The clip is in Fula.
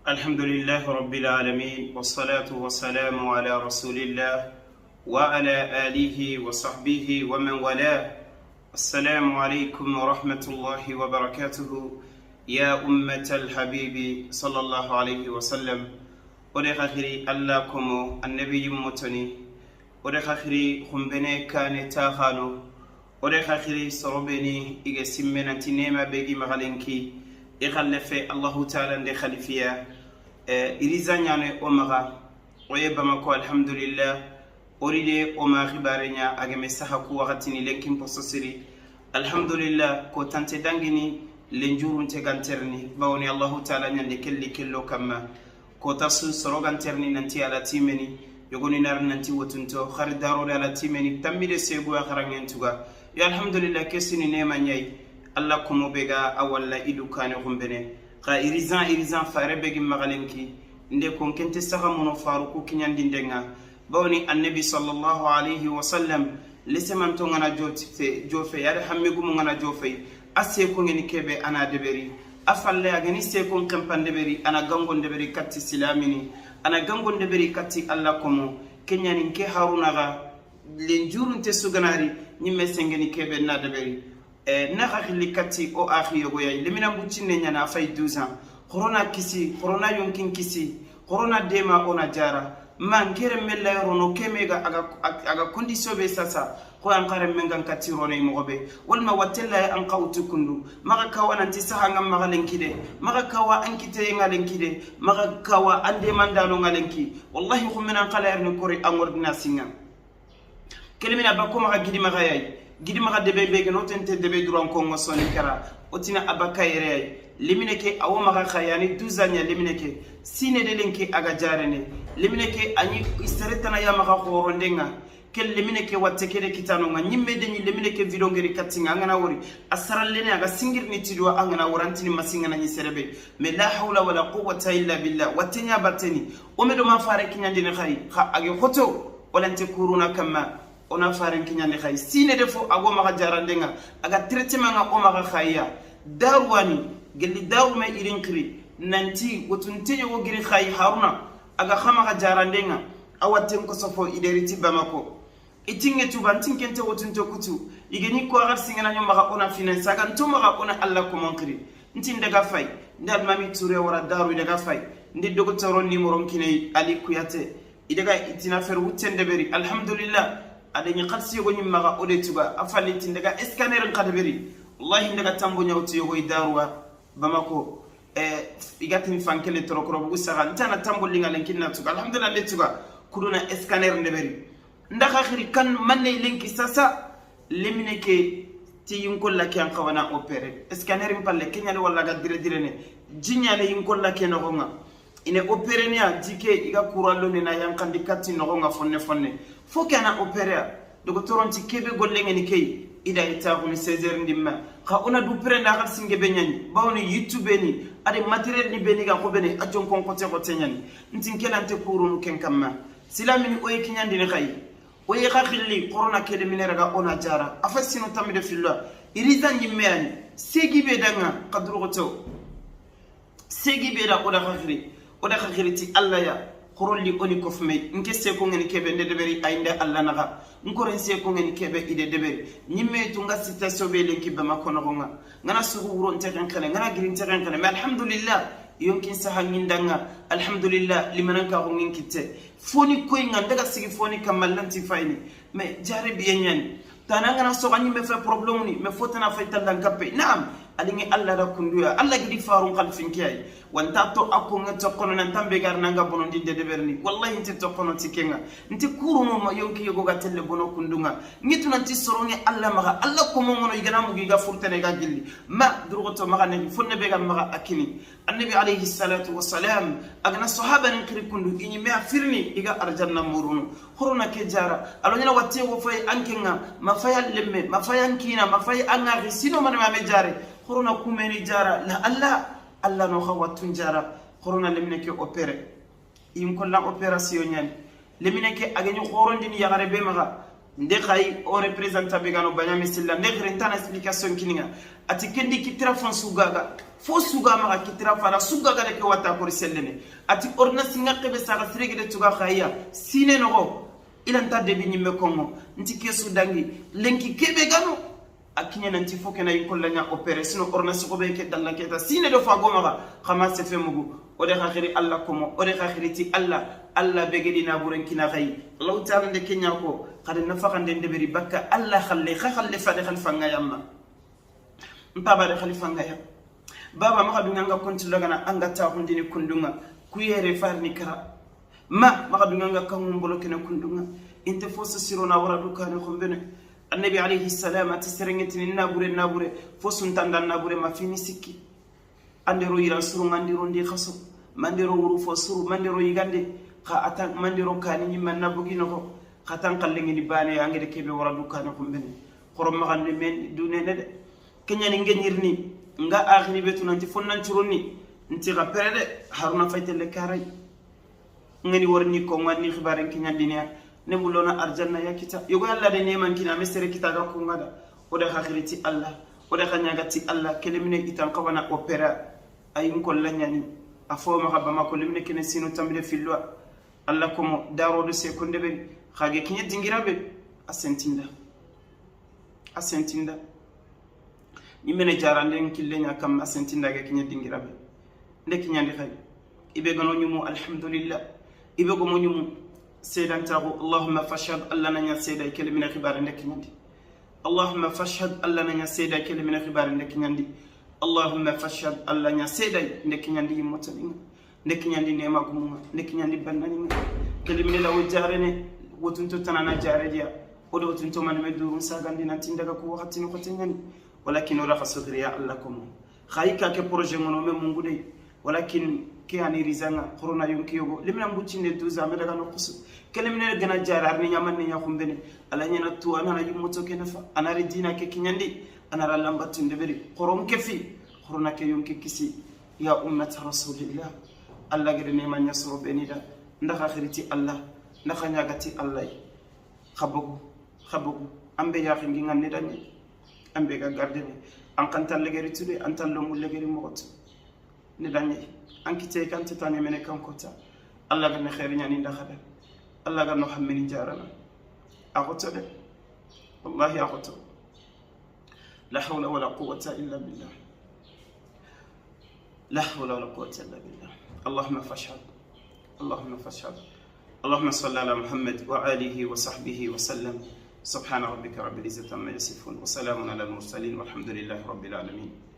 الحمد لله رب العالمين والصلاة والسلام على رسول الله وعلى آله وصحبه ومن والاه. السلام عليكم ورحمة الله وبركاته يا أمة الحبيب صلى الله عليه وسلم. ودخخري الله كمو النبي متني ودخخري خمبني كان تاخانو ودخخري سربني إيجا سمنا تنيما بيجي مغالنكي إغلفي الله تعالى ندي خلفيا إريزانياني أمغا ويبامكو الحمد لله أريد أما خبارنا أجمع سحكو وقتني لكن بصصري الحمد لله كوتانت دانجني لنجورون تغانترني باوني الله تعالى نندي كلو كما كوتاسو سروغانترني ننتي على تيمني يغوني نار ننتي وتنتو خردارو على تيمني تميد سيغو خرانينتوغا يا الحمد لله كسني نيما نياي الله كومو بيغا اولا إدو كان غمبني قا إريزان فاربغي مغالنكي ndé kon kente saxa mono faruku kiñandindenga bawni annabi sallallahu alayhi wa sallam lesemanto ngana jofe yada hammigumu ngana jofe asse ko ngeni kebe ana deberi afalle agani se kon kampan deberi ana gangon deberi katti silamini ana gangon deberi katti alla komo kenyani ke haruna ga lenjurunte suganari nyimme sengeni kebe na deberi na khili katti o akhi yogo yay limina buccinne nyana fay 12 ans corona kisi corona yonkin kisi corona dema ona jara mangere mella yorono kemega aga condition be sasa ko an kare mengan katiro ne mogobe walma watella an qawtu kundu maga kawana tisaha ngam maga lenkide maga kawa ankite ngalenkide maga kawa ande mandano ngalenki wallahi khumina qala erni kori amordina singa kelimina bakko maga gidi maga debe bege no tente debe duran ko ngosoni kara otina abakayre limineke awo maga khayani 12 ans limineke sine de lenke aga jarene limineke ani istaretana ya maga khorondenga kel limineke watekere kitano nga nyimme de ni limineke video ngeri katinga ngana wori asarallene aga singirni tidwa angana warantini masinga na nyiserebe me la hawla wala quwwata illa billah watenya bateni omedo ma fare kinyandine khari kha age khoto walante kuruna kama ona fare kinyande khay sine defo ago maga jarandenga aga traitement nga o maga khaya darwani gelli dawma irinkri nanti wotunte yo giri khay haruna aga khama ga jarandenga awatem ko sofo ideriti bamako itinge tubantin kente wotunte kutu igeni ko agar singana nyoma ga ona finance aga ntoma ga ona alla ko monkri nti ndaga fay ndal mami touré wara daru daga fay ndi dogo toro numéro kine ali kuyate idaga itina fer wutende beri alhamdulillah adani qalsi yogo nyimma ga ode tuba afali tindaga scanner qadberi wallahi ndaga tambo nyawti yogo idarwa bamako igatini fankele torokoro bugu saga ntana tambo linga lenkinna tuga alhamdulillah letuga kuduna scanner ndeberi ndaka khiri kan manne lenki sasa lemineke ti yunkolla ke an kawana opere scanner impalle kenyale walla ga dire ne jinyale yunkolla ke no gonga ine opere ne atike iga kurallo ne na yankandi katti no gonga fonne fo kana opere dogo toronti kebe gollenge ni kay ida ita ko 16h ndimma kha ona du prenda khal singe benyani bawni youtube ni ade materiel ni beni ga ko bene ajon kon ko tenyani ntin kelante kurunu ken kamma silamini o yikinyandi ni khay o yi khakhili corona kede minera ga ona jara afasino tamide fillah iriza nyimmani segi be danga qadru goto segi be da oda khakhiri ti alla ya korolli oni kofme nke se ko ngeni kebe ndeberi aynde alla naga nkore se ko ngeni kebe ide deberi nyimme tunga situation be lenki be makono gonga ngana sugu wuro nteken kale ngana girin teken kale mais alhamdulillah yonkin saha ngindanga alhamdulillah limanan ka ko ngin kitte foni koy daga sigi foni kamallanti fayni mais jare bi yenyani tananga na so ganyi me fa problème ni me fotana fayta dangape naam alingi alla da kunduya alla gidi farun khalfin kiyai wanta to akko ngata kono nan tambe gar nanga bono dinde de berni wallahi nti to kono tikenga nti kuruno ma yonki yogo gatelle bono kundunga ngitu nanti soronge alla maga alla ko mo ngono igana mugi ga furtane ga gilli ma durgoto maga ne fonne be ga maga akini annabi alayhi salatu wassalam agna sahaba nan kiri kundu inyi me afirni iga arjanna murunu horona ke jara alonya watte wo fay ankenga mafayal lemme mafayankina mafay anga sino man ma me jare corona kumeni jara la alla no khawatun jara corona lemine ke opere im ko la opération nyani lemine ke ageni khorondini yagare be maga nde khay o representa be gano banya misilla nde rentana explication kininga ati kendi kitira fon sugaga fo suga ma kitira fara sugaga de ke wata ko sellene ati ordonnance ngakbe sa sirege de tuga khaya sine no ila ntade bi nyimme kongo nti kesu dangi lenki kebe gano akinya nanti foke na yikolla nya operation ordonnance ko be ke dalla ke ta sine do fa goma khama se fe mugu o de khakhiri alla komo o de khakhiri ti alla begedi na buren kina khay law ta'ala de kenya ko qad nafaqan de beri bakka alla khalle fa de khalfa ngayamma mpaba de khalifa ngaya baba maka dunga kontulo gana anga ta hundini kundunga kuyere farni kara maka dunga kan mbolo kina kundunga inte fosa sirona wara dukane khombene annabi alayhi salam atisrengetini nabure fosun tandan nabure mafini sikki andero ira suru ngandiro ndi khaso mandiro wuru fo suru mandiro yigande kha atan mandiro kani nyimma nabugino ko khatan kallengi di bane angede kebe wara dukane khombene khorom magande men dunene de kenya ni ngenyirni nga akhiri betu nanti fonnan turonni nti gaperede haruna faytele karay ngani warni ko ngani khibaren kenya dinia ne bulona arjanna ya kita yogo alla de neman kina mesere kita ga ko ngada o de akhiriti allah o de khanyagati allah kelimine itan qawana opera ay ko lanyani afo ma khaba ma ko limne kene sino tambe filwa allah ko daro de se ko ndebe khage kinya dingirabe asentinda nimene jarande killenya kam asentinda ga kinya dingirabe ndeki nyandi khay ibe gano nyumu alhamdulillah ibe go mo nyumu سيدان تاغو اللهم فاشهد الله نيا سيدا كلمه خبار ندك نندي اللهم فاشهد الله نيا سيدا كلمه خبار ندك نندي اللهم فاشهد الله نيا سيدا ندك نندي متلين ندك نندي نيما غوم ندك نندي بناني كلمه لا وجارني وتنتو تنانا جاريا ودو تنتو من مدو ساغاندي نانتي ndaga ko waxati ko tengani walakin ora khasudriya allakum khayka ke projet mono me mungude walakin ke ani rizanga corona yonki yogo limna mbucinde 12 ameda gano kusu kelemne gana jarar ni nyaman ni nyakumbene ala nyana tu ana yumuto ke nafa ana ridina ke kinyandi ana rallambatu ndeberi qorom kefi corona ke yonki kisi ya ummat rasulillah alla gede ne man yasro benida ndax akhiriti allah ndax nyagati allah khabugu ambe ya xingi ngane dani ambe ga gardene an kantal legeri tude antal lo mul legeri mogot ni dani ankite kan tani mene kan kota allah ganna khair nyani ndaxada allah ganna hamini jarana agoto de wallahi agoto la hawla wala quwwata illa billah la hawla wala quwwata illa billah allahumma fashhad اللهم صل على محمد وآله وصحبه وسلم سبحان ربك رب العزة عما يصفون وسلام على المرسلين والحمد لله رب العالمين.